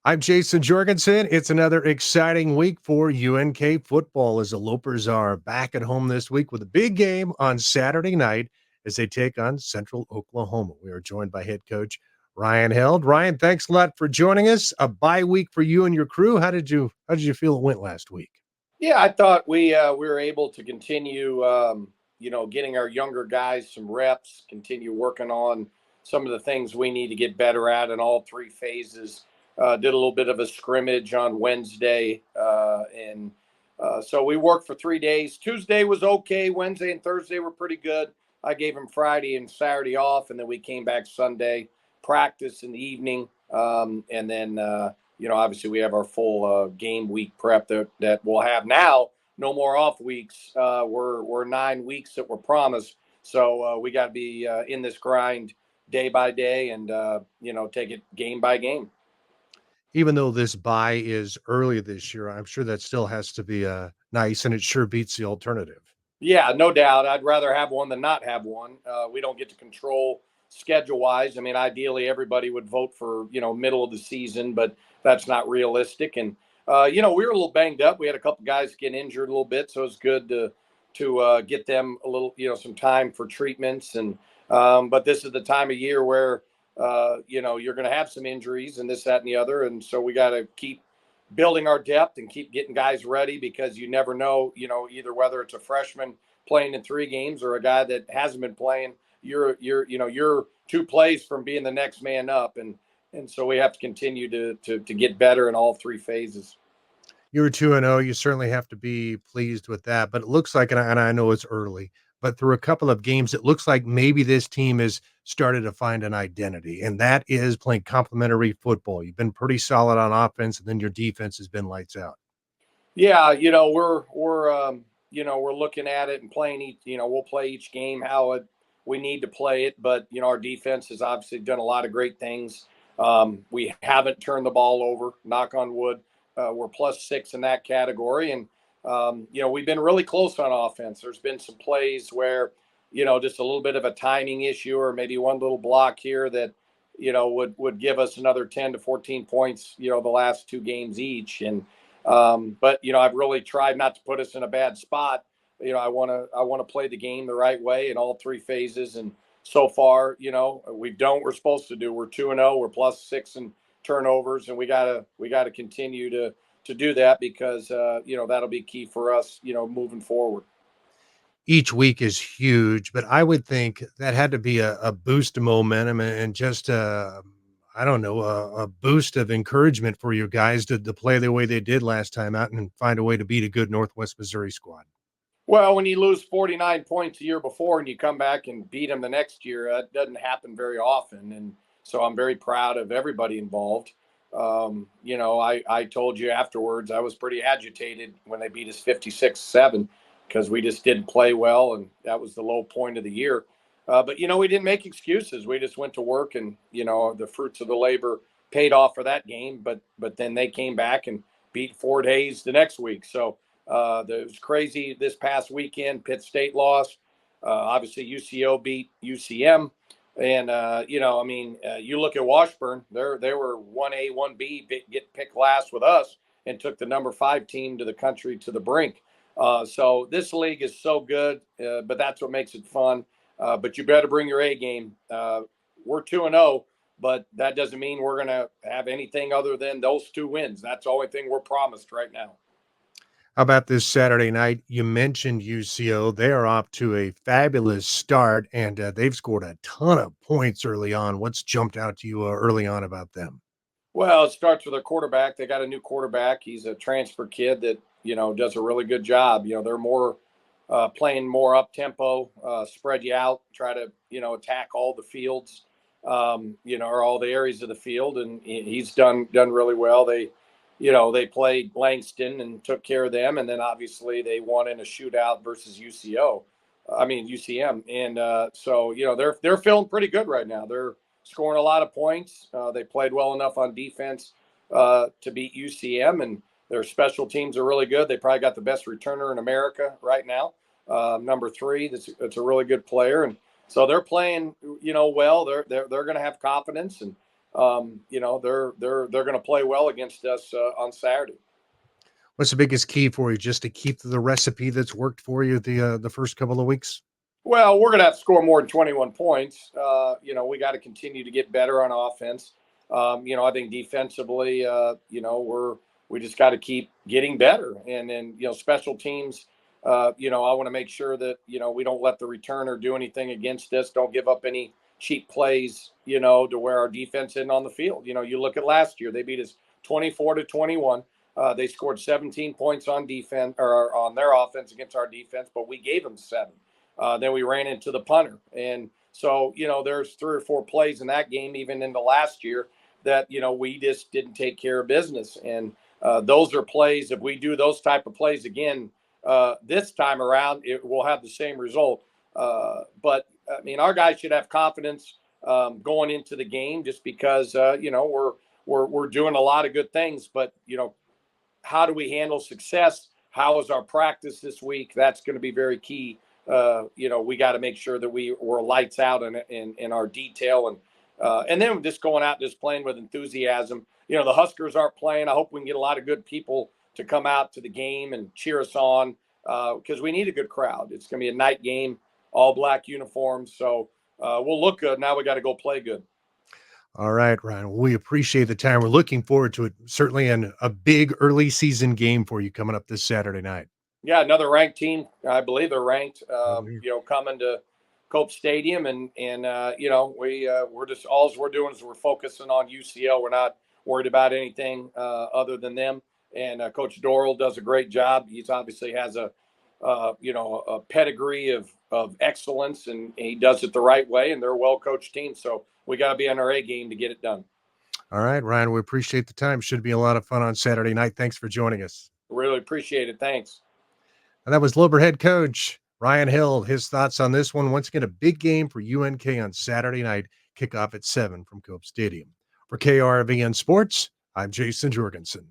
I'm Jason Jorgensen. It's another exciting week for UNK football as the Lopers are back at home this week with a big game on Saturday night as they take on Central Oklahoma. We are joined by head coach Ryan Held. Ryan, thanks a lot for joining us. A bye week for you and your crew. How did you feel it went last week? Yeah, I thought we were able to continue, getting our younger guys some reps, continue working on some of the things we need to get better at in all three phases. Did a little bit of a scrimmage on Wednesday, and so we worked for 3 days. Tuesday was okay. Wednesday and Thursday were pretty good. I gave them Friday and Saturday off, and then we came back Sunday, practice in the evening, and then obviously we have our full game week prep that we'll have now. No more off weeks. We're 9 weeks that were promised, so we got to be in this grind day by day, and take it game by game. Even though this bye is early this year, I'm sure that still has to be nice, and it sure beats the alternative. Yeah, no doubt. I'd rather have one than not have one. We don't get to control schedule wise. I mean, ideally, everybody would vote for middle of the season, but that's not realistic. And we were a little banged up. We had a couple guys get injured a little bit, so it's good to get them a little some time for treatments. And but this is the time of year where you're going to have some injuries and this, that, and the other, and so we got to keep building our depth and keep getting guys ready because you never know, either whether it's a freshman playing in 3 games or a guy that hasn't been playing, you're 2 plays from being the next man up. And so we have to continue to get better in all 3 phases. You were 2-0. You certainly have to be pleased with that, but it looks like, and I know it's early, but through a couple of games, it looks like maybe this team has started to find an identity, and that is playing complementary football. You've been pretty solid on offense, and then your defense has been lights out. Yeah, we're looking at it and playing each. We'll play each game we need to play it, but our defense has obviously done a lot of great things. We haven't turned the ball over. Knock on wood. We're +6 in that category, and we've been really close on offense. There's been some plays where just a little bit of a timing issue, or maybe one little block here that would give us another 10 to 14 points. The last 2 games each, and but I've really tried not to put us in a bad spot. I want to play the game the right way in all 3 phases, and so far, we've done what we're supposed to do. We're 2-0. We're +6 in turnovers, and we gotta continue to do that because that'll be key for us, moving forward. Each week is huge, but I would think that had to be a boost of momentum and just I don't know, a boost of encouragement for you guys to play the way they did last time out and find a way to beat a good Northwest Missouri squad. Well, when you lose 49 points the year before and you come back and beat them the next year, that doesn't happen very often. And so I'm very proud of everybody involved. I told you afterwards, I was pretty agitated when they beat us 56-7 because we just didn't play well. And that was the low point of the year. But we didn't make excuses. We just went to work, and, the fruits of the labor paid off for that game. But then they came back and beat 4 days the next week. So, it was crazy this past weekend. Pitt State lost. Obviously, UCO beat UCM. And, you look at Washburn, they were 1A, 1B, get picked last with us and took the number 5 team to the country to the brink. So this league is so good, but that's what makes it fun. But you better bring your A game. We're 2-0, but that doesn't mean we're going to have anything other than those 2 wins. That's the only thing we're promised right now. How about this Saturday night? You mentioned UCO. They are off to a fabulous start, and they've scored a ton of points early on. What's jumped out to you early on about them? Well, it starts with their quarterback. They got a new quarterback. He's a transfer kid that, does a really good job. They're more playing more up tempo, spread you out, try to, attack all the fields, or all the areas of the field. And he's done really well. They played Langston and took care of them. And then obviously they won in a shootout versus UCM. And so, they're feeling pretty good right now. They're scoring a lot of points. They played well enough on defense to beat UCM, and their special teams are really good. They probably got the best returner in America right now, number 3. That's a really good player. And so they're playing, well. They're going to have confidence, and they're going to play well against us on Saturday. What's the biggest key for you, just to keep the recipe that's worked for you the first couple of weeks? Well, we're going to have to score more than 21 points. We got to continue to get better on offense. I think defensively, we just got to keep getting better. And then, special teams, I want to make sure that, we don't let the returner do anything against us. Don't give up any cheap plays, to where our defense isn't on the field. You look at last year, they beat us 24-21. They scored 17 points on defense or on their offense against our defense, but we gave them 7. Then we ran into the punter. And so, there's 3 or 4 plays in that game, even into last year, that, we just didn't take care of business. And those are plays. If we do those type of plays again this time around, it will have the same result. But, I mean, our guys should have confidence going into the game, just because, we're doing a lot of good things. But, how do we handle success? How is our practice this week? That's going to be very key. We got to make sure that we're lights out in our detail, and then just going out, just playing with enthusiasm. The Huskers aren't playing. I hope we can get a lot of good people to come out to the game and cheer us on, because we need a good crowd. It's going to be a night game, all black uniforms. So we'll look good. Now we got to go play good. All right, Ryan. We appreciate the time. We're looking forward to it. Certainly a big early season game for you coming up this Saturday night. Yeah, another ranked team. I believe they're ranked. Coming to Cope Stadium, and we're just, all we're doing is we're focusing on UCL. We're not worried about anything other than them. And Coach Dorrell does a great job. He's obviously has a pedigree of excellence, and he does it the right way. And they're a well coached team, so we got to be on our A game to get it done. All right, Ryan. We appreciate the time. Should be a lot of fun on Saturday night. Thanks for joining us. Really appreciate it. Thanks. And that was Loper head coach Ryan Hill. His thoughts on this one. Once again, a big game for UNK on Saturday night. Kickoff at 7 from Cope Stadium. For KRVN Sports, I'm Jason Jorgensen.